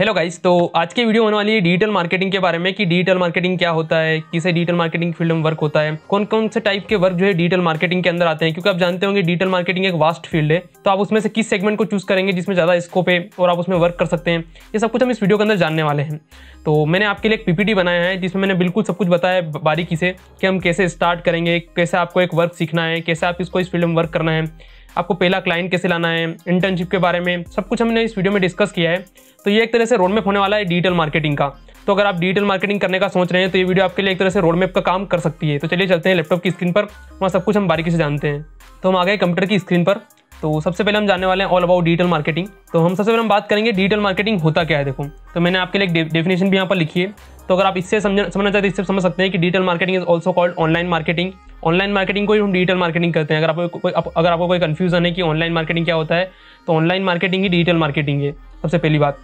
Hello guys, तो आज की वीडियो होने वाली है डिजिटल मार्केटिंग के बारे में कि डिजिटल मार्केटिंग क्या होता है, किसे डिजिटल मार्केटिंग फील्ड में वर्क होता है, कौन कौन से टाइप के वर्क जो है डिजिटल मार्केटिंग के अंदर आते हैं। क्योंकि आप जानते होंगे डिजिटल मार्केटिंग एक वास्ट फील्ड है, तो आप उसमें से किस सेगमेंट को चूज करेंगे जिसमें ज़्यादा स्कोप है और आप उसमें वर्क कर सकते हैं, ये सब कुछ हम इस वीडियो के अंदर जानने वाले हैं। तो मैंने आपके लिए एक पीपीटी बनाया है जिसमें मैंने बिल्कुल सब कुछ बताया है बारीकी से कि हम कैसे स्टार्ट करेंगे, कैसे आपको एक वर्क सीखना है, कैसे आप इसको इस फील्ड में वर्क करना है, आपको पहला क्लाइंट कैसे लाना है, इंटर्नशिप के बारे में सब कुछ हमने इस वीडियो में डिस्कस किया है। तो ये एक तरह से रोडमैप होने वाला है डिजिटल मार्केटिंग का। तो अगर आप डिजिटल मार्केटिंग करने का सोच रहे हैं तो ये वीडियो आपके लिए एक तरह से रोडमैप का काम कर सकती है। तो चलिए चलते हैं लैपटॉप की स्क्रीन पर, वहाँ सब कुछ हम बारीकी से जानते हैं। तो हम आ गए कंप्यूटर की स्क्रीन पर। तो सबसे पहले हम जानने वाले हैं ऑल अबाउट डिजिटल मार्केटिंग। तो हम सबसे पहले हम बात करेंगे डिजिटल मार्केटिंग होता क्या है। देखो, तो मैंने आपके लिए एक डेफिनेशन भी यहाँ पर लिखी है। तो अगर आप इससे समझना चाहते हैं, इससे समझ सकते हैं कि digital marketing is also called online marketing. Online marketing को ही हम डिजिटल मार्केटिंग करते हैं। अगर आपको कोई कंफ्यूजन है कि ऑनलाइन मार्केटिंग क्या होता है, तो ऑनलाइन मार्केटिंग ही डिजिटल मार्केटिंग है, सबसे पहली बात।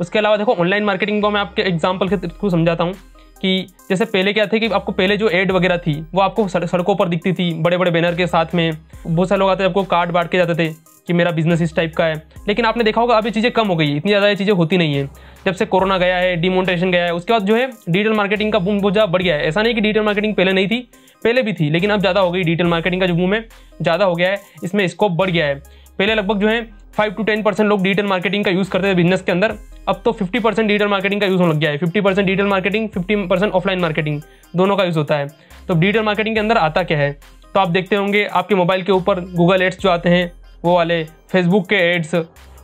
उसके अलावा देखो, ऑनलाइन मार्केटिंग को मैं आपके एग्जांपल के थ्रू समझाता हूँ कि जैसे पहले क्या थे कि आपको पहले जो एड वगैरह थी वो आपको सड़कों पर दिखती थी, बड़े बड़े बैनर के साथ में। बहुत सारे लोग आते थे, आपको कार्ड बांट के जाते थे कि मेरा बिजनेस इस टाइप का है। लेकिन आपने देखा होगा अभी चीज़ें कम हो गई, इतनी ज़्यादा ये चीज़ें होती नहीं है। जब से कोरोना गया है, डिमोनेटाइजेशन गया है, उसके बाद जो है डिजिटल मार्केटिंग का बूम बहुत ज़्यादा बढ़ गया है। ऐसा नहीं कि डिजिटल मार्केटिंग पहले नहीं थी, पहले भी थी, लेकिन अब ज़्यादा हो गई। डिजिटल मार्केटिंग का जो बूम है ज़्यादा हो गया है, इसमें स्कोप बढ़ गया है। पहले लगभग जो है 5 to 10% लोग डिजिटल मार्केटिंग का यूज़ करते थे बिजनेस के अंदर। अब तो 50% डिजिटल मार्केटिंग का यूज़ होने लग गया है। 50% डिजिटल मार्केटिंग, 50% ऑफलाइन मार्केटिंग, दोनों का यूज़ होता है। तो डिजिटल मार्केटिंग के अंदर आता क्या है, तो आप देखते होंगे आपके मोबाइल के ऊपर गूगल एड्स जो आते हैं वो वाले, फेसबुक के एड्स,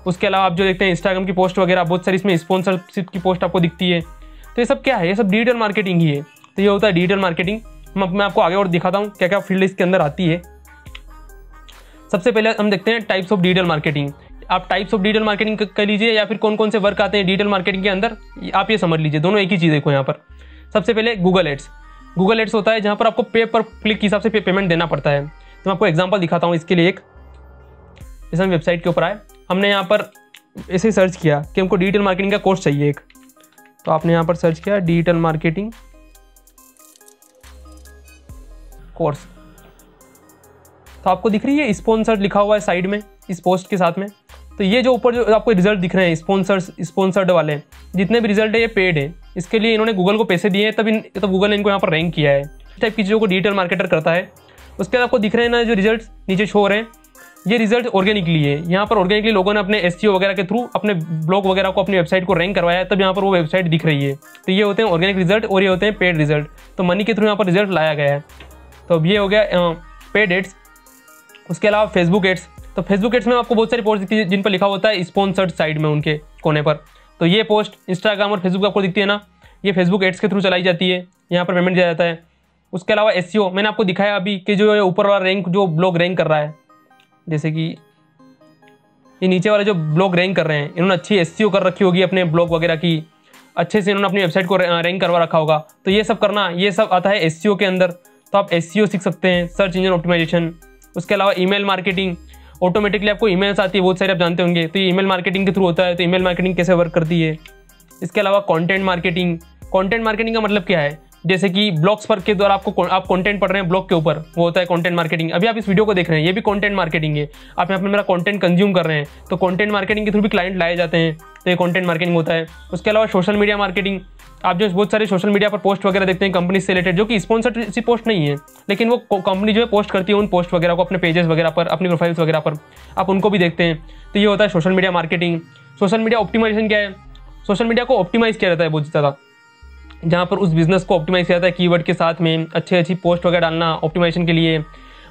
उसके अलावा आप जो देखते हैं इंस्टाग्राम की पोस्ट वगैरह, बहुत सारी इसमें स्पॉन्सरशिप की पोस्ट आपको दिखती है। तो ये सब क्या है, ये सब डिजिटल मार्केटिंग ही है। तो ये होता है डिजिटल मार्केटिंग। मैं आपको आगे और दिखाता हूँ क्या क्या फील्ड इसके अंदर आती है। सबसे पहले हम देखते हैं टाइप्स ऑफ डिजिटल मार्केटिंग। आप टाइप्स ऑफ डिजिटल मार्केटिंग कर लीजिए या फिर कौन कौन से वर्क आते हैं डिजिटल मार्केटिंग के अंदर, आप ये समझ लीजिए। दोनों एक ही चीज़ देखो यहाँ पर। सबसे पहले गूगल एड्स। गूगल एड्स होता है जहाँ पर आपको पे पर क्लिक के हिसाब से पेमेंट देना पड़ता है। तो मैं आपको एग्जांपल दिखाता हूँ इसके लिए। एक जैसे हम वेबसाइट के ऊपर आए, हमने यहाँ पर ऐसे सर्च किया कि हमको डिजिटल मार्केटिंग का कोर्स चाहिए एक। तो आपने यहाँ पर सर्च किया डिजिटल मार्केटिंग कोर्स, तो आपको दिख रही है स्पॉन्सर्ड लिखा हुआ है साइड में इस पोस्ट के साथ में। तो ये जो ऊपर जो आपको रिजल्ट दिख रहे हैं स्पॉन्सर्ड वाले, जितने भी रिजल्ट है ये पेड है। इसके लिए इन्होंने गूगल को पैसे दिए हैं, तब गूगल ने इनको यहाँ पर रैंक किया है। इस टाइप की चीज़ों को डिजिटल मार्केटर करता है। उसके बाद आपको दिख रहे हैं ना जो रिजल्ट नीचे शो हो रहे हैं, ये रिजल्ट ऑर्गेनिकली है। यहाँ पर ऑर्गेनिकली लोगों ने अपने एसईओ वगैरह के थ्रू अपने ब्लॉग वगैरह को, अपनी वेबसाइट को रैंक करवाया है, तब यहाँ पर वो वेबसाइट दिख रही है। तो ये होते हैं ऑर्गेनिक रिजल्ट और ये होते हैं पेड रिजल्ट। तो मनी के थ्रू यहाँ पर रिजल्ट लाया गया है। तो अब ये हो गया पेड एड्स। उसके अलावा फेसबुक एड्स। तो फेसबुक एड्स में आपको बहुत सारी पोस्ट दिखती है जिन पर लिखा होता है स्पॉन्सर्ड साइड में, उनके कोने पर। तो ये पोस्ट इंस्टाग्राम और फेसबुक आपको दिखती है ना, ये फेसबुक एड्स के थ्रू चलाई जाती है, यहाँ पर पेमेंट दिया जाता है। उसके अलावा एसईओ मैंने आपको दिखाया अभी कि जो ऊपर वाला रैंक जो ब्लॉग रैंक कर रहा है, जैसे कि ये नीचे वाले जो ब्लॉग रैंक कर रहे हैं, इन्होंने अच्छी एसईओ कर रखी होगी अपने ब्लॉग वगैरह की, अच्छे से इन्होंने अपनी वेबसाइट को रैंक करवा रखा होगा। तो ये सब करना, ये सब आता है एसईओ के अंदर। तो आप एसईओ सीख सकते हैं, सर्च इंजन ऑप्टिमाइजेशन। उसके अलावा ईमेल मार्केटिंग, ऑटोमेटिकली आपको ईमेल्स आती है बहुत सारे, आप जानते होंगे। तो ये ईमेल मार्केटिंग के थ्रू होता है। तो ईमेल मार्केटिंग कैसे वर्क करती है। इसके अलावा कंटेंट मार्केटिंग। कंटेंट मार्केटिंग का मतलब क्या है, जैसे कि ब्लॉग्स पर के द्वारा आप कंटेंट पढ़ रहे हैं ब्लॉग के ऊपर, वो होता है कंटेंट मार्केटिंग। अभी आप इस वीडियो को देख रहे हैं, ये भी कंटेंट मार्केटिंग है। आप यहाँ पर मेरा कंटेंट कंज्यूम कर रहे हैं, तो कंटेंट मार्केटिंग के थ्रू भी क्लाइंट लाए जाते हैं, तो ये कंटेंट मार्केटिंग होता है। उसके अलावा सोशल मीडिया मार्केटिंग। आप जो बहुत सारे सोशल मीडिया पर पोस्ट वगैरह देखते हैं कंपनी से रिलेटेड, जो कि स्पॉन्सर्ड पोस्ट नहीं है, लेकिन वो कंपनी जो है पोस्ट करती है उन पोस्ट वगैरह को अपने पेजेस वगैरह पर, अपनी प्रोफाइल्स वगैरह पर, आप उनको भी देखते हैं। तो ये होता है social media marketing. Social media optimization क्या है, सोशल मीडिया को ऑप्टिमाइज किया जाता है बहुत ज़्यादा, जहाँ पर उस बिजनेस को ऑप्टिमाइज किया जाता है कीवर्ड के साथ में, अच्छी पोस्ट वगैरह डालना ऑप्टिमाइजेशन के लिए,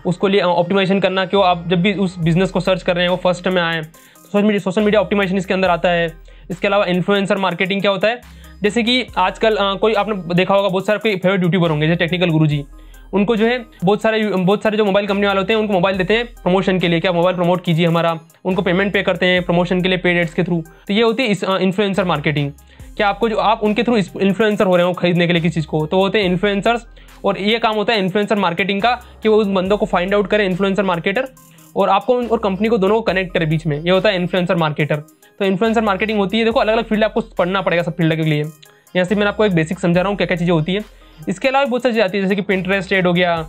उसको लिए ऑप्टिमाइजेशन करना कि आप जब भी उस बिजनेस को सर्च कर रहे हैं वो फर्स्ट में आए। सोशल मीडिया ऑप्टिमाइजेशन इसके अंदर आता है। इसके अलावा इन्फ्लुएंसर मार्केटिंग क्या होता है, जैसे कि आजकल कोई आपने देखा होगा, बहुत सारे फेवरेट यूट्यूबर होंगे जैसे टेक्निकल गुरुजी, उनको जो है बहुत सारे जो मोबाइल कंपनी वाले होते हैं उनको मोबाइल देते हैं प्रमोशन के लिए, क्या मोबाइल प्रमोट कीजिए हमारा, उनको पेमेंट पे करते हैं प्रमोशन के लिए पेड एड्स के थ्रू। तो ये होती है इन्फ्लुएंसर मार्केटिंग। क्या आपको जो आप उनके थ्रू इन्फ्लुएंसर हो रहे हो खरीदने के लिए किसी चीज़ को, तो होते हैं इन्फ्लुएंसर्स। और ये काम होता है इन्फ्लुएंसर मार्केटिंग का कि वो उस बंदों को फाइंड आउट करें, इन्फ्लुएंसर मार्केटर, और आपको और कंपनी को दोनों को कनेक्ट करे बीच में, ये होता है इन्फ्लुएंसर मार्केटर। तो इन्फ्लुएंसर मार्केटिंग होती है। देखो अलग अलग फील्ड आपको पढ़ना पड़ेगा सब फील्ड के लिए। यहाँ से मैंने आपको एक बेसिक समझा रहा हूँ क्या क्या चीज़ें होती है। इसके अलावा बहुत सारी चीज़ें आती है, जैसे कि पिंटरेस्ट एड हो गया,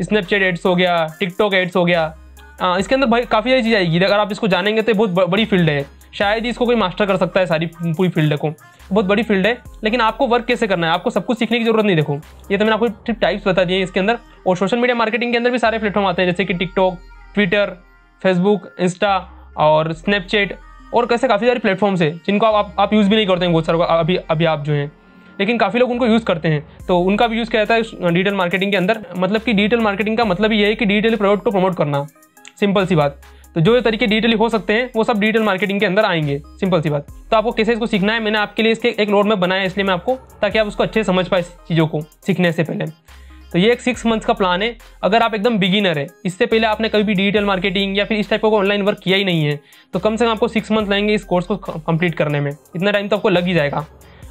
स्नैपचैट एड्स हो गया, टिकटॉक एड्स हो गया। इसके अंदर भाई काफ़ी सारी चीज़ आएगी। अगर आप इसको जानेंगे तो बहुत बड़ी फील्ड है। शायद ही इसको कोई मास्टर कर सकता है, सारी पूरी फील्ड को, बहुत बड़ी फील्ड है। लेकिन आपको वर्क कैसे करना है, आपको सब कुछ सीखने की जरूरत नहीं। देखो ये तो मैंने आपको सिर्फ टाइप्स बता दिए इसके अंदर। और सोशल मीडिया मार्केटिंग के अंदर भी सारे प्लेटफॉर्म आते हैं, जैसे कि टिकटॉक, ट्विटर, फेसबुक, इंस्टा और स्नैपचैट और कैसे काफ़ी सारे प्लेटफॉर्म्स है जिनको आप यूज़ भी नहीं करते हैं बहुत सारे अभी आप जो हैं, लेकिन काफ़ी लोग उनको यूज़ करते हैं। तो उनका भी यूज़ किया जाता है डिजिटल मार्केटिंग के अंदर। मतलब कि डिजिटल मार्केटिंग का मतलब ये है कि डिजिटल प्रोडक्ट को प्रमोट करना, सिंपल सी बात। तो जो तरीके डिजिटली हो सकते हैं वो सब डिजिटल मार्केटिंग के अंदर आएंगे, सिंपल सी बात। तो आपको कैसे इसको सीखना है, मैंने आपके लिए इसके एक रोड मैप बनाया है, इसलिए मैं आपको, ताकि आप उसको अच्छे समझ पाए चीज़ों को सीखने से पहले। तो ये एक 6 मंथ्स का प्लान है। अगर आप एकदम बिगिनर है, इससे पहले आपने कभी भी डिजिटल मार्केटिंग या फिर इस टाइप का ऑनलाइन वर्क किया ही नहीं है, तो कम से कम आपको 6 मंथ लगेंगे इस कोर्स को कंप्लीट करने में। इतना टाइम तो आपको लग ही जाएगा।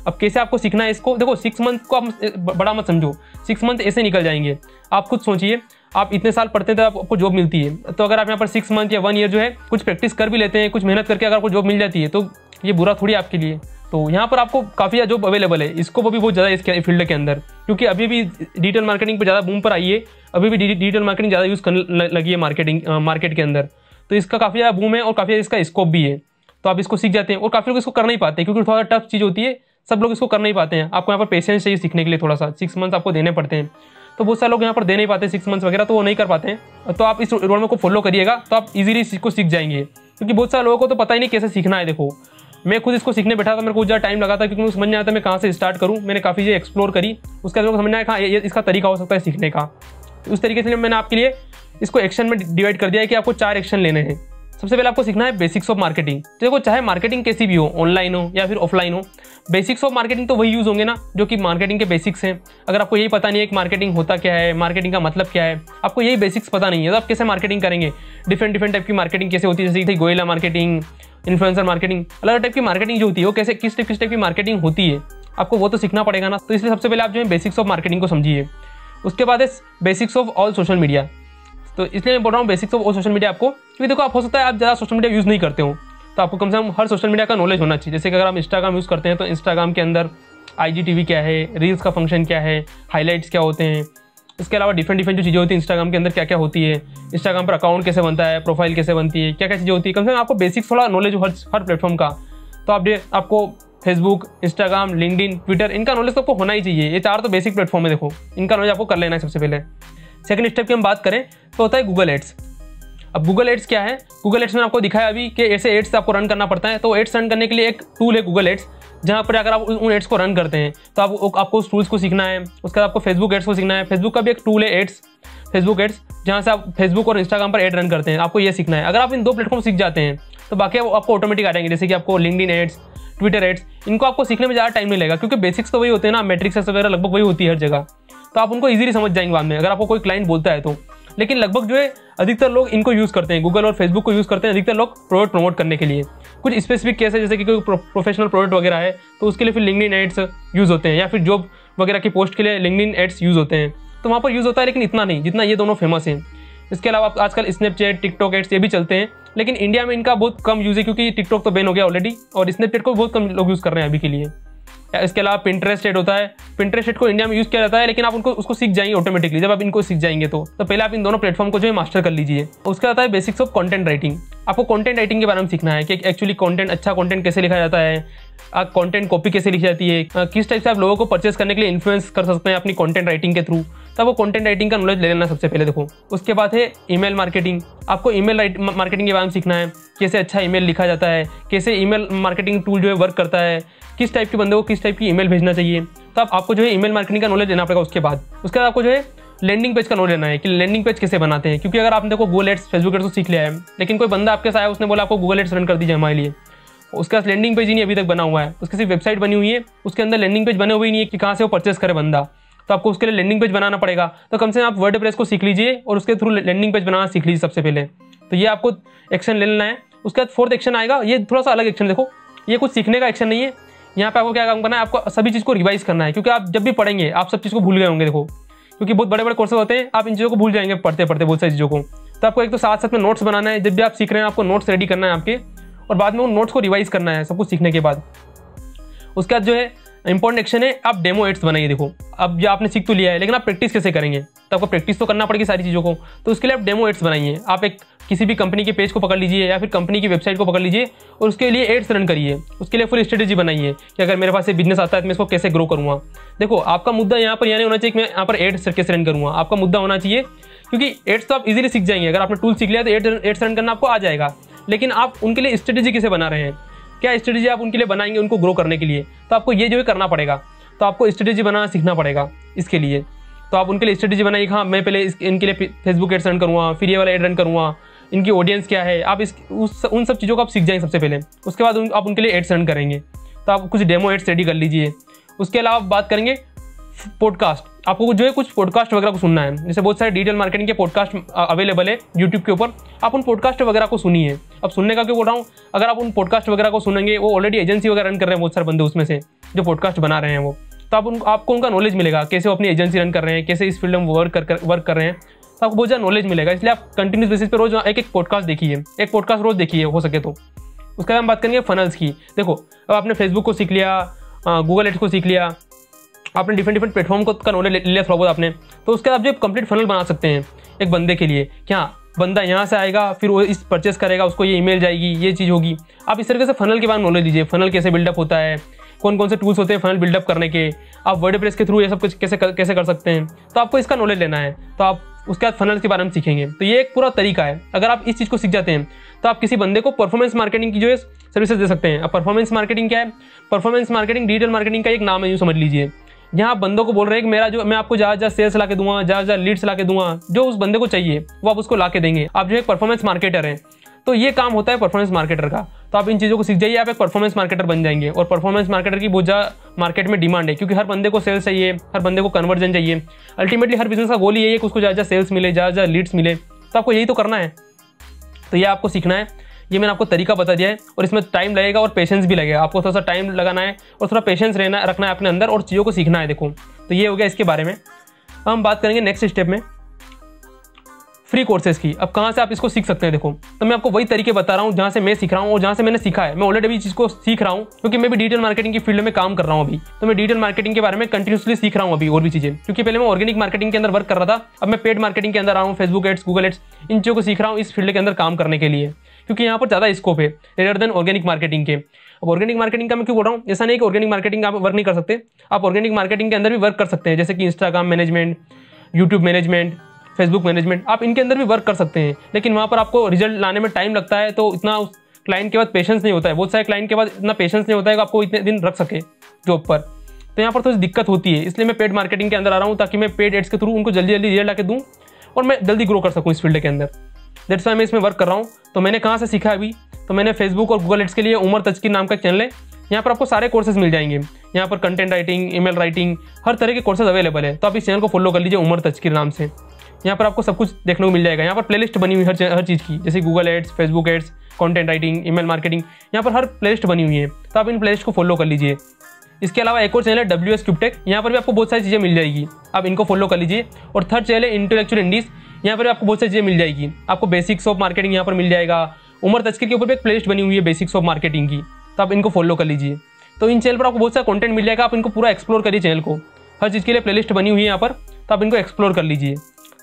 अब कैसे आपको सीखना है इसको, देखो 6 मंथ को आप बड़ा मत समझो, 6 मंथ ऐसे निकल जाएंगे। आप खुद सोचिए, आप इतने साल पढ़ते हैं तो आपको जॉब मिलती है, तो अगर आप यहाँ पर 6 मंथ या 1 ईयर जो है कुछ प्रैक्टिस कर भी लेते हैं, कुछ मेहनत करके अगर आपको जॉब मिल जाती है, तो ये बुरा थोड़ी आपके लिए। तो यहाँ पर आपको काफ़ी जॉब अवेलेबल है, इसको भी बहुत ज़्यादा इसके फील्ड के अंदर, क्योंकि अभी भी डिजिटल मार्केटिंग पर ज़्यादा बूम पर आई है। अभी भी डिजिटल मार्केटिंग ज़्यादा यूज़ करने लगी है मार्केट के अंदर। तो इसका काफ़ी ज़्यादा बूम है और काफ़ी इसका स्कोप भी है। तो आप इसको सीख जाते हैं और काफ़ी लोग इसको कर नहीं पाते, क्योंकि थोड़ा टफ चीज़ होती है, सब लोग इसको कर नहीं पाते हैं। आपको यहाँ पर पेशेंस चाहिए सीखने के लिए, थोड़ा सा 6 मंथ्स आपको देने पड़ते हैं। तो बहुत सारे लोग यहाँ पर दे नहीं पाते 6 मंथ्स वगैरह, तो वो नहीं कर पाते हैं। तो आप इस रोड को फॉलो करिएगा तो आप इजीली इसको सीख जाएंगे, क्योंकि बहुत सारे लोगों को तो पता ही नहीं कैसे सीखना है। देखो मैं खुद इसको सीखने बैठा था, मेरे को ज़्यादा टाइम लगा था, क्योंकि मुझे समझ नहीं आता मैं कहाँ से स्टार्ट करूँ। मैंने काफ़ी चीज़ें एक्सप्लोर करी, उसके बाद समझ में आया कहाँ ये इसका तरीका हो सकता है सीखने का। तो उस तरीके से मैंने आपके लिए इसको एक्शन में डिवाइड कर दिया है कि आपको 4 एक्शन लेने हैं। सबसे पहले आपको सीखना है बेसिक्स ऑफ मार्केटिंग। तो देखो चाहे मार्केटिंग कैसी भी हो, ऑनलाइन हो या फिर ऑफलाइन हो, बेसिक्स ऑफ मार्केटिंग तो वही यूज़ होंगे ना जो कि मार्केटिंग के बेसिक्स हैं। अगर आपको यही पता नहीं है कि मार्केटिंग होता क्या है, मार्केटिंग का मतलब क्या है, आपको यही बेसिक्स पता नहीं है, तो आप कैसे मार्केटिंग करेंगे। डिफरेंट टाइप की मार्केटिंग कैसे होती है, जैसे कि गोरिल्ला मार्केटिंग, इन्फ्लुएंसर मार्केटिंग, अलग अलग टाइप की मार्केटिंग जो होती है वो कैसे किस टाइप की मार्केटिंग होती है, आपको वो तो सीखना पड़ेगा ना। तो इसलिए सबसे पहले आप जो है बेसिक्स ऑफ मार्केटिंग को समझिए। उसके बाद है basics of all social media. तो इसलिए मैं बोल रहा हूँ basics of all social media आपको, क्योंकि देखो आप हो सकता है आप ज़्यादा सोशल मीडिया यूज़ नहीं करते हो, तो आपको कम से कम हर सोशल मीडिया का नॉलेज होना चाहिए। जैसे कि अगर आप इंस्टाग्राम यूज़ करते हैं तो इंस्टाग्राम के अंदर IGTV क्या है, रील्स का फंक्शन क्या है, हाईलाइट्स क्या होते हैं, इसके अलावा डिफरेंट जो चीज़ें होती हैं इंस्टाग्राम के अंदर क्या क्या होती है, इंस्टाग्राम पर अकाउंट कैसे बनता है, प्रोफाइल कैसे बनती है, क्या क्या चीज़ें होती है। कम से कम आपको बेसिक्स थोड़ा नॉलेज हो हर प्लेटफॉर्म का। तो आपको फेसबुक, इंस्टाग्राम, लिंक्डइन, ट्विटर, इनका नॉलेज तो आपको होना ही चाहिए। ये 4 तो बेसिक प्लेटफॉर्म है, देखो इनका नॉलेज आपको कर लेना है सबसे पहले। सेकंड स्टेप की हम बात करें तो होता है गूगल एड्स। अब गूगल एड्स क्या है, गूगल एड्स में आपको दिखाया अभी कि ऐसे एड्स आपको रन करना पड़ता है। तो एड्स रन करने के लिए एक टूल है गूगल एड्स, जहाँ पर अगर आप उन एड्स को रन करते हैं तो आपको उस टूल्स को सीखना है। उसके बाद आपको फेसबुक एड्स को सीखना है। फेसबुक का भी एक टूल है एड्स, फेसबुक एड्स, जहाँ से आप फेसबुक और इंस्टाग्राम पर एड रन करते हैं, आपको ये सीखना है। अगर आप इन 2 प्लेटफॉर्म सीख जाते हैं तो बाकी आपको ऑटोमेटिक आ जाएंगे, जैसे कि आपको लिंक्डइन एड्स, ट्विटर एड्स। इनको आपको सीखने में ज़्यादा टाइम नहीं लगेगा, क्योंकि बेसिक्स तो वही होते हैं ना, मैट्रिक्स वगैरह लगभग वही होती है हर जगह। तो आप उनको ईजिली समझ जाएंगे बाद में, अगर आपको कोई क्लाइंट बोलता है तो। लेकिन लगभग जो है अधिकतर लोग इनको यूज़ करते हैं, गूगल और फेसबुक को यूज़ करते हैं अधिकतर लोग प्रोडक्ट प्रमोट करने के लिए। कुछ स्पेसिफिक केस है, जैसे कि कोई प्रोफेशनल प्रोडक्ट वगैरह है तो उसके लिए फिर लिंक्डइन एड्स यूज़ होते हैं, या फिर जॉब वगैरह की पोस्ट के लिए लिंक्डइन एड्स यूज़ होते हैं, तो वहाँ पर यूज़ होता है, लेकिन इतना नहीं जितना ये दोनों फेमस हैं। इसके अलावा आजकल स्नैपचैट, टिकटॉक एड्स ये भी चलते हैं, लेकिन इंडिया में इनका बहुत कम यूज़ है, क्योंकि टिकटॉक तो बैन हो गया ऑलरेडी और स्नैपचैट को बहुत कम लोग यूज़ कर रहे हैं अभी के लिए। इसके अलावा पिंटरेस्ट एड होता है, पिंटरेस्ट एड को इंडिया में यूज़ किया जाता है, लेकिन आप उसको सीख जाएंगे ऑटोमेटिकली जब आप इनको सीख जाएंगे। तो पहले आप इन दोनों प्लेटफॉर्म को जो है मास्टर कर लीजिए। उसके बाद आता है बेसिक्स ऑफ कंटेंट राइटिंग। आपको कंटेंट राइटिंग के बारे में सीखना है कि एक्चुअली कंटेंट, अच्छा कंटेंट कैसे लिखा जाता है, कंटेंट कॉपी कैसे लिखी जाती है, किस टाइप से आप लोगों को परचेस करने के लिए इन्फ्लुएंस कर सकते हैं अपनी कंटेंट राइटिंग के थ्रू। तब वो कंटेंट राइटिंग का नॉलेज ले लेना सबसे पहले। देखो उसके बाद है ईमेल मार्केटिंग। आपको ईमेल मार्केटिंग के बारे में सीखना है, कैसे अच्छा ईमेल लिखा जाता है, कैसे ईमेल मार्केटिंग टूल जो है वर्क करता है, किस टाइप के बंदे को किस टाइप की ईमेल भेजना चाहिए। तो आपको जो है ईमेल मार्केटिंग का नॉलेज लेना पड़ेगा। उसके बाद आपको जो है लैंडिंग पेज का नॉलेज लेना है कि लैंडिंग पेज कैसे बनाते हैं, क्योंकि अगर आपने देखो गूगल एड्स, फेसबुक एड्स को सीख लिया है, लेकिन कोई बंदा आपके साथ आया, उसने बोला आपको गूगल एड्स रन कर दीजिए हमारे लिए, उसके पास लैंडिंग पेज ही नहीं अभी तक बना हुआ है, उसकी सिर्फ वेबसाइट बनी हुई है, उसके अंदर लैंडिंग पेज बने हुए ही नहीं है कि कहाँ से वो परचेस करे बंदा। तो आपको उसके लिए लैंडिंग पेज बनाना पड़ेगा। तो कम से कम आप वर्डप्रेस को सीख लीजिए और उसके थ्रू लैंडिंग पेज बनाना सीख लीजिए सबसे पहले। तो ये आपको एक्शन ले लेना है। उसके बाद 4th एक्शन आएगा, ये थोड़ा सा अलग एक्शन। देखो ये कुछ सीखने का एक्शन नहीं है, यहाँ पे आपको क्या काम करना है, आपको सभी चीज़ को रिवाइज करना है, क्योंकि आप जब भी पढ़ेंगे आप सब चीज़ को भूल गए होंगे। देखो क्योंकि बहुत बड़े बड़े कोर्सेज होते हैं, आप इन चीज़ों को भूल जाएंगे पढ़ते पढ़ते बहुत सारी चीज़ों को। तो आपको एक तो साथ साथ में नोट्स बनाना है, जब भी आप सीख रहे हैं आपको नोट्स रेडी करना है आपके, और बाद में उन नोट्स को रिवाइज करना है सब कुछ सीखने के बाद। उसके बाद जो है इंपॉर्टेंट एक्शन है, आप डेमो एड्स बनाइए। देखो अब जो आपने सीख तो लिया है, लेकिन आप प्रैक्टिस कैसे करेंगे, तो आपको प्रैक्टिस तो करना पड़ेगी सारी चीज़ों को। तो उसके लिए आप डेमो एड्स बनाइए। आप एक किसी भी कंपनी के पेज को पकड़ लीजिए या फिर कंपनी की वेबसाइट को पकड़ लीजिए और उसके लिए एड्स रन करिए, उसके लिए फुल स्ट्रेटेजी बनाइए कि अगर मेरे पास ये बिजनेस आता है तो मैं इसको कैसे ग्रो करूँगा। देखो आपका मुद्दा यहाँ पर नहीं होना चाहिए कि मैं यहाँ पर एड्स कैसे रन करूँगा, आपका मुद्दा होना चाहिए, क्योंकि एड्स तो आप इजीली सीख जाएंगे, अगर आपने टूल सीख लिया तो एड्स रन करना आपको आ जाएगा, लेकिन आप उनके लिए स्ट्रेटेजी कैसे बना रहे हैं, क्या स्ट्रेटेजी आप उनके लिए बनाएंगे उनको ग्रो करने के लिए, तो आपको ये जो है करना पड़ेगा। तो आपको स्ट्रेटेजी बनाना सीखना पड़ेगा इसके लिए। तो आप उनके लिए स्ट्रेटेजी बनाइए, हाँ मैं पहले इनके लिए फेसबुक एड्स रन करूँगा, फिर ये वाला एड रन करूँगा, इनकी ऑडियंस क्या है, आप उन सब चीज़ों को आप सीख जाएंगे सबसे पहले। उसके बाद आप उनके लिए एड्स रन करेंगे, तो आप कुछ डेमो एड्स रेडी कर लीजिए। उसके अलावा बात करेंगे पॉडकास्ट, आपको जो है कुछ पॉडकास्ट वगैरह को सुनना है, जैसे बहुत सारे डिजिटल मार्केटिंग के पॉडकास्ट अवेलेबल है यूट्यूब के ऊपर, आप उन पॉडकास्ट वगैरह को सुनिए। अब सुनने का क्यों बोल रहा हूँ, अगर आप उन पॉडकास्ट वगैरह को सुनेंगे, वो ऑलरेडी एजेंसी वगैरह रन कर रहे हैं बहुत सारे बंदे उसमें से जो पॉडकास्ट बना रहे हैं वो, तो आपको उनका नॉलेज मिलेगा, कैसे वो अपनी एजेंसी रन कर रहे हैं, कैसे इस फील्ड में वर्क कर रहे हैं, तो आपको बहुत ज़्यादा नॉलेज मिलेगा। इसलिए आप कंटिन्यूस बेसिस पे रोज एक पॉडकास्ट देखिए, एक पॉडकास्ट रोज देखिए हो सके तो। उसके बाद हम बात करेंगे फनल्स की। देखो अब आपने फेसबुक को सीख लिया, गूगल एड्स को सीख लिया, आपने डिफरेंट प्लेटफॉर्म का नॉलेज ले लिया थोड़ा बहुत आपने, तो उसके बाद आप जो कंप्लीट फनल बना सकते हैं एक बंदे के लिए। क्या बंदा यहाँ से आएगा, फिर वो इस परचेस करेगा, उसको ये ईमेल जाएगी, ये चीज़ होगी। आप इस तरीके से फनल के बारे में नॉलेज लीजिए, फनल कैसे बिल्डअप होता है, कौन कौन से टूल्स होते हैं फनल बिल्डअप करने के, आप वर्डप्रेस के थ्रू ये सब कुछ कैसे कर सकते हैं, तो आपको इसका नॉलेज लेना है। तो आप उसके बाद फनल के बारे में सीखेंगे। तो ये एक पूरा तरीका है, अगर आप इस चीज़ को सीख जाते हैं तो आप किसी बंदे को परफॉर्मेंस मार्केटिंग की जो है सर्विसेज दे सकते हैं। अब परफॉर्मेंस मार्केटिंग क्या है, परफॉर्मेंस मार्केटिंग डिजिटल मार्केटिंग का एक नाम है, यूँ समझ लीजिए। यहाँ आप बंदों को बोल रहे हैं कि मैं आपको जहाँ सेल्स ला के दूंगा, जहाँ लीड्स ला के दूंगा, जो उस बंदे को चाहिए वो आप उसको ला के देंगे। आप जो एक परफॉर्मेंस मार्केटर हैं, तो ये काम होता है परफॉर्मेंस मार्केटर का। तो आप इन चीज़ों को सीख जाइए, आप एक परफॉर्मेंस मार्केटर बन जाएंगे। और परफॉर्मेंस मार्केटर की बहुत ज़्यादा मार्केट में डिमांड है, क्योंकि हर बंदे को सेल्स चाहिए, हर बंदे को कन्वर्जन चाहिए। अल्टीमेटली हर बिजनेस का गोल यही है कि उसको ज़्यादा सेल्स मिले, ज़्यादा लीड्स मिले, तो आपको यही तो करना है। तो ये आपको सीखना है, ये मैंने आपको तरीका बता दिया है। और इसमें टाइम लगेगा और पेशेंस भी लगेगा, आपको थोड़ा सा टाइम लगाना है और थोड़ा पेशेंस रखना है अपने अंदर और चीज़ों को सीखना है। देखो तो ये हो गया इसके बारे में। अब हम बात करेंगे नेक्स्ट स्टेप में फ्री कोर्सेज की। अब कहाँ से आप इसको सीख सकते हैं, देखो तो मैं आपको वही तरीके बता रहा हूँ जहाँ से मैं सीख रहा हूँ और जहाँ से मैंने सीखा है। मैं ऑलरेडी भी चीज़ को सीख रहा हूँ, क्योंकि मैं भी डिजिटल मार्केटिंग की फील्ड में काम कर रहा हूँ अभी। तो मैं डिजिटल मार्केटिंग के बारे में कंटिन्यूसली सीख रहा हूँ अभी और भी चीज़ें, क्योंकि पहले मैं ऑर्गेनिक मार्केटिंग के अंदर वर्क कर रहा था, अब मैं पेड मार्केटिंग के अंदर आ रहा हूँ, फेसबुक एड्स, गूगल एड्स, इन चीज़ों को सीख रहा हूँ इस फील्ड के अंदर काम करने के लिए, क्योंकि यहाँ पर ज़्यादा स्कोप है रेदर देन ऑर्गेनिक मार्केटिंग के। अब ऑर्गेनिक मार्केटिंग का मैं क्यों बोल रहा हूँ, ऐसा नहीं कि ऑर्गेनिक मार्केटिंग आप वर्क नहीं कर सकते, आप ऑर्गेनिक मार्केटिंग के अंदर भी वर्क कर सकते हैं, जैसे कि Instagram management, YouTube management, Facebook management, आप इनके अंदर भी वर्क कर सकते हैं। लेकिन वहाँ पर आपको रिजल्ट लाने में टाइम लगता है, तो इतना उस क्लाइंट के बाद पेशेंस नहीं होता है, बहुत सारे क्लाइंट के बाद इतना पेशेंस नहीं होता है कि आपको इतने दिन रख सके जॉब पर। तो यहाँ पर थोड़ी दिक्कत होती है, इसलिए मैं पेड मार्केटिंग के अंदर आ रहा हूँ, ताकि मैं पेड एड्स के थ्रू उनको जल्दी रिजल्ट ला के दूँ और मैं जल्दी ग्रो कर सकूँ इस फील्ड के अंदर। दैट्स वाई मैं इसमें वर्क कर रहा हूँ। तो मैंने कहाँ से सीखा अभी, तो मैंने फेसबुक और गूगल एड्स के लिए उमर तजकीर नाम का एक चैनल है, यहाँ पर आपको सारे कोर्सेज मिल जाएंगे। यहाँ पर कंटेंट राइटिंग, ईमेल राइटिंग, हर तरह के कोर्सेज अवेलेबल है। तो आप इस चैनल को फॉलो कर लीजिए उमर तजकीर नाम से, यहाँ पर आपको सब कुछ देखने को मिल जाएगा। यहाँ पर प्लेलिस्ट बनी हुई हर चीज़ की, जैसे Google ads, Facebook ads, content writing, email marketing, यहाँ पर हर प्लेलिस्ट बनी हुई है। तो आप इन प्लेलिस्ट को फॉलो कर लीजिए। इसके अलावा एक और चैनल है WS क्यूबटेक, यहाँ पर भी आपको बहुत सारी चीज़ें मिल जाएगी, आप इनको फॉलो कर लीजिए। और थर्ड चैनल है इंटेलेक्चुअल इंडीज, यहाँ पर भी आपको बहुत सारी चीज़ें मिल जाएगी। आपको बेसिक्स ऑफ मार्केटिंग यहाँ पर मिल जाएगा। उमर तजकीर के ऊपर भी एक प्लेलिस्ट बनी हुई है बेसिक्स ऑफ मार्केटिंग की, तो आप इनको फॉलो कर लीजिए। तो इन चैनल पर आपको बहुत सारा कंटेंट मिल जाएगा, आप इनको पूरा एक्सप्लोर करिए चैनल को, हर चीज़ के लिए प्लेलिस्ट बनी हुई है यहाँ पर, तो आप इनको एक्सप्लोर कर लीजिए।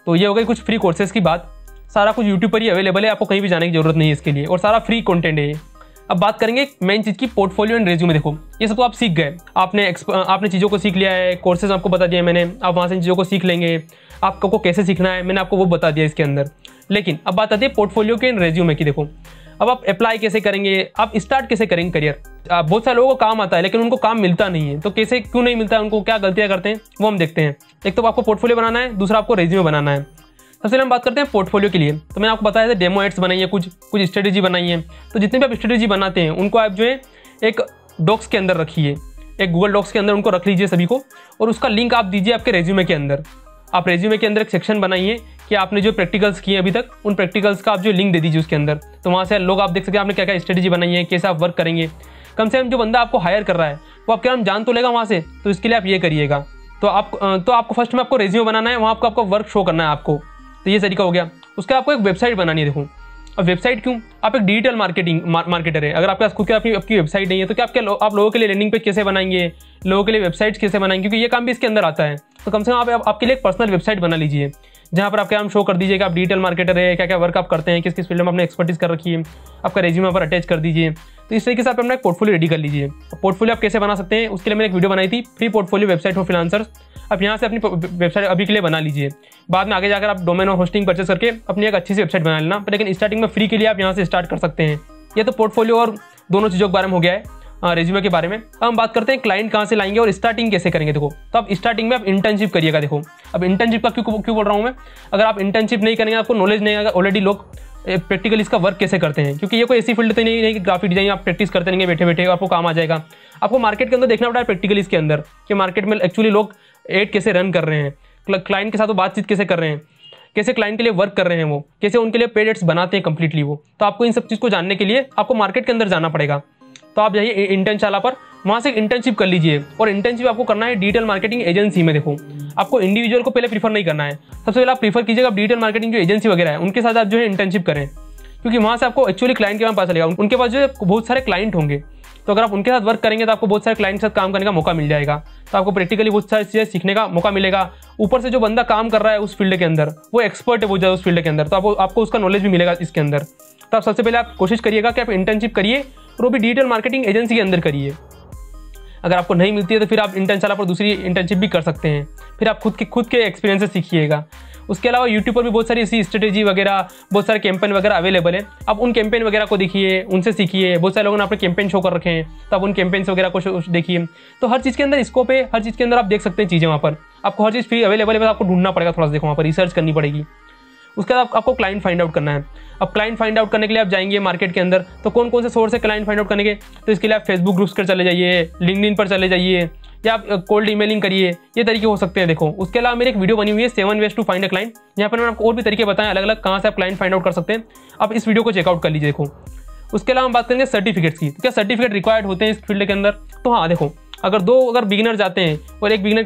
तो ये हो गई कुछ फ्री कोर्सेज की बात, सारा कुछ यूट्यूब पर ही अवेलेबल है, आपको कहीं भी जाने की जरूरत नहीं है इसके लिए, और सारा फ्री कंटेंट है। अब बात करेंगे मेन चीज़ की, पोर्टफोलियो एंड रेज्यूमे। देखो ये सब तो आप सीख गए, आपने चीज़ों को सीख लिया है, कोर्सेज आपको बता दिया मैंने, आप वहाँ से इन चीज़ों को सीख लेंगे। आपको कैसे सीखना है मैंने आपको वो बता दिया इसके अंदर। लेकिन अब बात आती है पोर्टफोलियो के एंड रेज्यूमे की। देखो अब आप अप्लाई कैसे करेंगे, आप स्टार्ट कैसे करेंगे करियर। बहुत सारे लोगों को काम आता है लेकिन उनको काम मिलता नहीं है, तो कैसे क्यों नहीं मिलता है, उनको क्या गलतियाँ करते हैं वो हम देखते हैं। एक तो आपको पोर्टफोलियो बनाना है, दूसरा आपको रेज्यूमे बनाना है। सबसे पहले हम बात करते हैं पोर्टफोलियो के लिए। तो मैंने आपको बताया था डेमो एड्स बनाइए, कुछ स्ट्रेटेजी बनाइए। तो जितने भी आप स्ट्रेटेजी बनाते हैं उनको आप जो है एक डॉक्स के अंदर रखिए, एक गूगल डॉक्स के अंदर उनको रख लीजिए सभी को, और उसका लिंक आप दीजिए आपके रेज्यूमे के अंदर। आप रेज्यूमे के अंदर एक सेक्शन बनाइए कि आपने जो प्रैक्टिकल्स किए अभी तक, उन प्रैक्टिकल्स का आप जो लिंक दे दीजिए उसके अंदर। तो वहाँ से लोग आप देख सकते हैं आपने क्या क्या स्ट्रेटेजी बनाई है, कैसे आप वर्क करेंगे। कम से कम जो बंदा आपको हायर कर रहा है वो आपके नाम जान तो लेगा वहाँ से, तो इसके लिए आप ये करिएगा। तो आपको फर्स्ट में आपको रेज्यूमे बनाना है, वहाँ आपको वर्क शो करना है आपको। तो ये तरीका हो गया। उसके आपको एक वेबसाइट बनानी है। देखो अब वेबसाइट क्यों, आप एक डिजिटल मार्केटर है, अगर आपके पास खुद की आपकी वेबसाइट नहीं है तो क्या आप लोगों के लिए लैंडिंग पेज कैसे बनाएंगे, लोगों के लिए वेबसाइट्स कैसे बनाएंगे, क्योंकि ये काम भी इसके अंदर आता है। तो कम से कम आप आपके लिए एक पर्सनल वेबसाइट बना लीजिए, जहाँ पर आपके नाम शो कर दीजिए कि आप डिजिटल मार्केटर है, क्या क्या वर्क आप करते हैं, किस किस फील्ड में आपने एक्सपर्टीज कर रखी है, आपका रेज्यूमे पर अटैच कर दीजिए। तो इस तरीके से आप अपना एक पोर्टफोलियो रेडी कर लीजिए। पोर्टफोलियो आप कैसे बना सकते हैं, उसके लिए मैंने एक वीडियो बनाई थी, free portfolio website for freelancers. आप यहाँ से अपनी वेबसाइट अभी के लिए बना लीजिए, बाद में आगे जाकर आप डोमेन और होस्टिंग परचेस करके अपनी एक अच्छी सी वेबसाइट बना लेना, लेकिन स्टार्टिंग में फ्री के लिए आप यहाँ से स्टार्ट कर सकते हैं। ये तो पोर्टफोलियो और दोनों चीज़ों के बारे में हो गया है, रेज्यूमे के बारे में। अब हम बात करते हैं क्लाइंट कहाँ से लाएंगे और स्टार्टिंग कैसे करेंगे। देखो, तो आप स्टार्टिंग में आप इंटर्नशिप करिएगा। देखो, अब इंटर्नशिप का क्यों बोल रहा हूँ मैं, अगर आप इंटर्नशिप नहीं करेंगे, आपको नॉलेज नहीं आएगा ऑलरेडी लोग प्रैक्टिकली इसका वर्क कैसे करते हैं, क्योंकि ये कोई ऐसी फील्ड तो नहीं है कि ग्राफिक डिजाइन आप प्रैक्टिस करते रहेंगे बैठे बैठे आपको काम आ जाएगा। आपको मार्केट के अंदर देखना पड़ा है प्रैक्टिकली इसके अंदर कि मार्केट में एक्चुअली लोग एड कैसे रन कर रहे हैं, क्लाइंट के साथ वो बातचीत कैसे कर रहे हैं, कैसे क्लाइंट के लिए वर्क कर रहे हैं, वो कैसे उनके लिए पेड एड्स बनाते हैं कंप्लीटली वो। तो आपको इन सब चीज़ को जानने के लिए आपको मार्केट के अंदर जाना पड़ेगा। तो आप जाइए इंटर्नशाला पर, वहाँ से इंटर्नशिप कर लीजिए। और इंटर्नशिप आपको करना है डिजिटल मार्केटिंग एजेंसी में। देखो, आपको इंडिविजुअल को पहले प्रीफर नहीं करना है। सबसे पहले आप प्रीफर कीजिएगा डिजिटल मार्केटिंग जो एजेंसी वगैरह है उनके साथ आप जो है इंटर्नशिप करें, क्योंकि वहाँ से आपको एक्चुअली क्लाइंट के बारे में पता चलेगा। उनके पास जो है बहुत सारे क्लाइंट होंगे, तो अगर आप उनके साथ वर्क करेंगे तो आपको बहुत सारे क्लाइंट के साथ काम करने का मौका मिल जाएगा। तो आपको प्रैक्टिकली बहुत सारी चीज़ें सीखने का मौका मिलेगा। ऊपर से जो बंदा काम कर रहा है उस फील्ड के अंदर, वो एक्सपर्ट है बहुत ज़्यादा उस फील्ड के अंदर, तो आपको उसका नॉलेज भी मिलेगा इसके अंदर। तो आप सबसे पहले आप कोशिश करिएगा कि आप इंटर्नशिप करिए, और वो भी डिजिटल मार्केटिंग एजेंसी के अंदर करिए। अगर आपको नहीं मिलती है तो फिर आप इंटर्नशाला पर दूसरी इंटर्नशिप भी कर सकते हैं, फिर आप खुद के एक्सपीरियंस से सीखिएगा। उसके अलावा यूट्यूब पर भी बहुत सारी ऐसी स्ट्रेटेजी वगैरह, बहुत सारे कैंपेन वगैरह अवेलेबल है। आप उन कैंपेन वगैरह को देखिए, उनसे सीखिए। बहुत सारे लोगों ने अपने कैंपेन शो कर रखे हैं, तो आप उन कैंपेन्स वगैरह को देखिए। तो हर चीज़ के अंदर स्कोप है, हर चीज़ के अंदर आप देख सकते हैं चीज़ें। वहाँ पर आपको हर चीज़ फ्री अवेलेबल है, बस आपको ढूंढना पड़ेगा थोड़ा सा। देखो, वहाँ पर रिसर्च करनी पड़ेगी। उसके बाद आपको क्लाइंट फाइंड आउट करना है। अब क्लाइंट फाइंड आउट करने के लिए आप जाएंगे मार्केट के अंदर, तो कौन कौन से सोर्स है क्लाइंट फाइंड आउट करने के, तो इसके लिए आप फेसबुक ग्रुप्स पर चले जाइए, लिंक्डइन पर चले जाइए, या आप कोल्ड ईमेलिंग करिए। ये तरीके हो सकते हैं। देखो, उसके अलावा मेरी एक वीडियो बनी हुई है 7 ways to find a client, यहाँ पर मैंने आपको और भी तरीके बताएं अलग अलग कहाँ से आप क्लाइंट फाइंड आउट कर सकते हैं। आप इस वीडियो को चेकआउट कर लीजिए। देखो, उसके अलावा हम बात करेंगे सर्टिफिकेट्स की। क्या सर्टिफिकेट रिक्वायर्ड होते हैं इस फील्ड के अंदर? तो हाँ, देखो, अगर बिगिनर जाते हैं और एक बिगिनर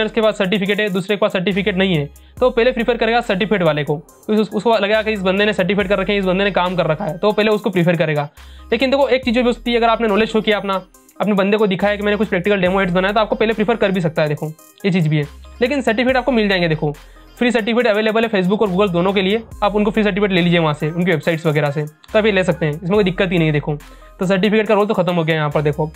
के पास सर्टिफिकेट है, दूसरे के पास सर्टिफिकेट नहीं है, तो पहले प्रीफर करेगा सर्टिफिकेट वाले को। उसको लगेगा कि इस बंदे ने सर्टिफिकेट कर रखे हैं, इस बंदे ने काम कर रखा है, तो पहले उसको प्रीफर करेगा। लेकिन देखो, एक चीज़ भी होती है, अगर आपने नॉलेज शो किया अपने बंदे को दिखाया कि मैंने कुछ प्रैक्टिकल डेमो एड्स बनाया, तो आपको पहले प्रीफर कर भी सकता है। देखो, ये चीज़ भी है। लेकिन सर्टिफिकेट आपको मिल जाएंगे। देखो, फ्री सर्टिफिकेट अवेलेबल है फेसबुक और गूगल दोनों के लिए। आप उनको फ्री सर्टिफिकेट ले लीजिए वहाँ से, उनकी वेबसाइट्स वगैरह से, तो आप ये ले सकते हैं, इसमें कोई दिक्कत ही नहीं है। देखो, तो सर्टिफिकेट का रोल तो खत्म हो गया यहाँ पर। देखो,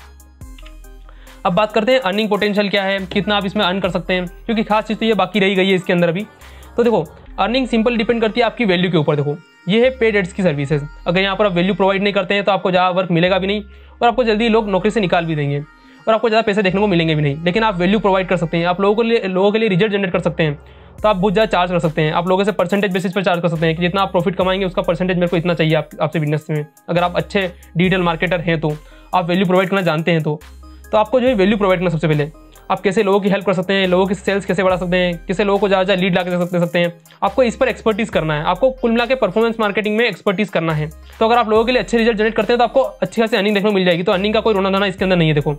अब बात करते हैं अर्निंग पोटेंशियल क्या है, कितना आप इसमें अर्न कर सकते हैं, क्योंकि खास चीज़ तो ये बाकी रही गई है इसके अंदर अभी। तो देखो, अर्निंग सिंपल डिपेंड करती है आपकी वैल्यू के ऊपर। देखो, ये है पेड एड्स की सर्विसेज। अगर यहाँ पर आप वैल्यू प्रोवाइड नहीं करते हैं तो आपको ज़्यादा वर्क मिलेगा भी नहीं, और आपको जल्दी लोग नौकरी से निकाल भी देंगे, और आपको ज़्यादा पैसे देखने को मिलेंगे भी नहीं। लेकिन आप वैल्यू प्रोवाइड कर सकते हैं, आप लोगों के लिए रिजल्ट जनरेट कर सकते हैं, तो आप बहुत ज़्यादा चार्ज कर सकते हैं। आप लोगों से परसेंटेज बेसिस पर चार्ज कर सकते हैं कि जितना आप प्रॉफिट कमाएंगे उसका परसेंटेज मेरे को इतना चाहिए आपसे बिजनेस में। अगर आप अच्छे डिजिटल मार्केटर हैं, तो आप वैल्यू प्रोवाइड करना जानते हैं, तो आपको जो है वैल्यू प्रोवाइड करना सबसे पहले। आप कैसे लोगों की हेल्प कर सकते हैं, लोगों की सेल्स कैसे बढ़ा सकते हैं, कैसे लोगों को ज़्यादा लीड ला के दे सकते हैं, आपको इस पर एक्सपर्टीज करना है। आपको कुल मिला के परफॉर्मेंस मार्केटिंग में एक्सपर्टीज करना है। तो अगर आप लोगों के लिए अच्छे रिजल्ट जनरेट करते हैं तो आपको अच्छी खासी अर्निंग देखने को मिल जाएगी। तो अर्निंग का कोई रोना धोना इसके अंदर नहीं है। देखो,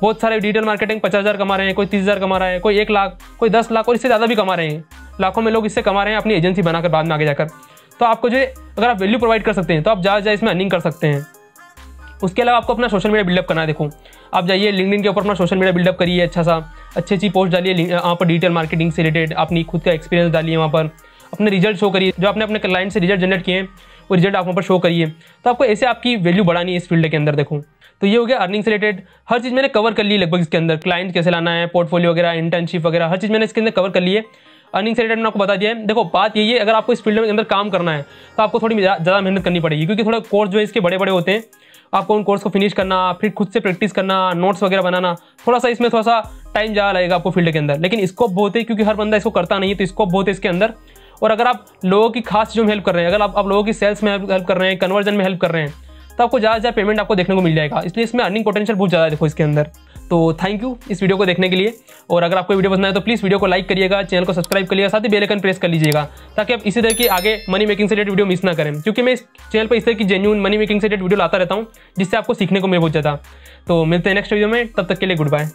बहुत सारे डिजिटल मार्केटिंग 50,000 कमा रहे हैं, कोई 30,000 कमा रहा है, कोई 1 लाख, कोई 10 लाख, और इससे ज़्यादा भी कमा रहे हैं। लाखों में लोग इससे कमा रहे हैं अपनी एजेंसी बनाकर बाद में आगे जाकर। तो आपको जो अगर आप वैल्यू प्रोवाइड कर सकते हैं तो आप ज़्यादा इसमें अर्निंग कर सकते हैं। उसके अलावा आपको अपना सोशल मीडिया बिल्डअप करना है। देखो, आप जाइए लिंक्डइन के ऊपर अपना सोशल मीडिया बिल्डअप करिए, अच्छी पोस्ट डालिए वहाँ पर डिजिटल मार्केटिंग से रिलेटेड, अपनी खुद का एक्सपीरियंस डालिए, वहाँ पर अपने रिजल्ट शो करिए, जो आपने अपने क्लाइंट से रिजल्ट जनरेट किए हैं वो रिजल्ट आप वहाँ पर शो करिए। तो आपको ऐसे आपकी वैल्यू बढ़ानी है इस फील्ड के अंदर। देखो, तो ये हो गया अर्निंग से रिलेटेड। हर चीज़ मैंने कवर कर ली लगभग इसके अंदर। क्लाइंट कैसे लाना है, पोर्टफोलियो वगैरह, इंटर्नशिप वगैरह, हर चीज़ मैंने इसके अंदर कवर कर ली है। अर्निंग से रिलेटेड मैंने आपको बता दिया है। देखो, बात यही है, अगर आपको इस फील्ड में अंदर काम करना है तो आपको थोड़ी ज़्यादा मेहनत करनी पड़ेगी, क्योंकि थोड़ा कोर्स जो है इसके बड़े बड़े होते हैं। आपको उन कोर्स को फिनिश करना, फिर खुद से प्रैक्टिस करना, नोट्स वगैरह बनाना, इसमें थोड़ा सा टाइम ज़्यादा लगेगा आपको फील्ड के अंदर। लेकिन स्कोप बहुत है, क्योंकि हर बंदा इसको करता नहीं है, तो स्कोप बहुत है इसके अंदर। और अगर आप लोगों की खास चीज़ों में हेल्प कर रहे हैं, अगर आप लोगों की सेल्स में हेल्प कर रहे हैं, कन्वर्जन में हेल्प कर रहे हैं, तो आपको ज़्यादा पेमेंट आपको देखने को मिल जाएगा। इसलिए इसमें अर्निंग पोटेंशियल बहुत ज़्यादा है देखो इसके अंदर। तो थैंक यू इस वीडियो को देखने के लिए। और अगर आपको वीडियो पसंद आए तो प्लीज़ वीडियो को लाइक करिएगा, चैनल को सब्सक्राइब करिएगा, साथ ही बेल आइकन प्रेस कर लीजिएगा, ताकि आप इसी तरह की आगे मनी मेकिंग से रिलेटेड वीडियो मिस ना करें। क्योंकि मैं इस चैनल पर इस तरह की जेन्युइन मनी मेकिंग से रिलेटेड वीडियो लाता रहता हूँ, जिससे आपको सीखने को मिले बहुत ज़्यादा। तो मिलते हैं नेक्स्ट वीडियो में, तब तक के लिए गुड बाय।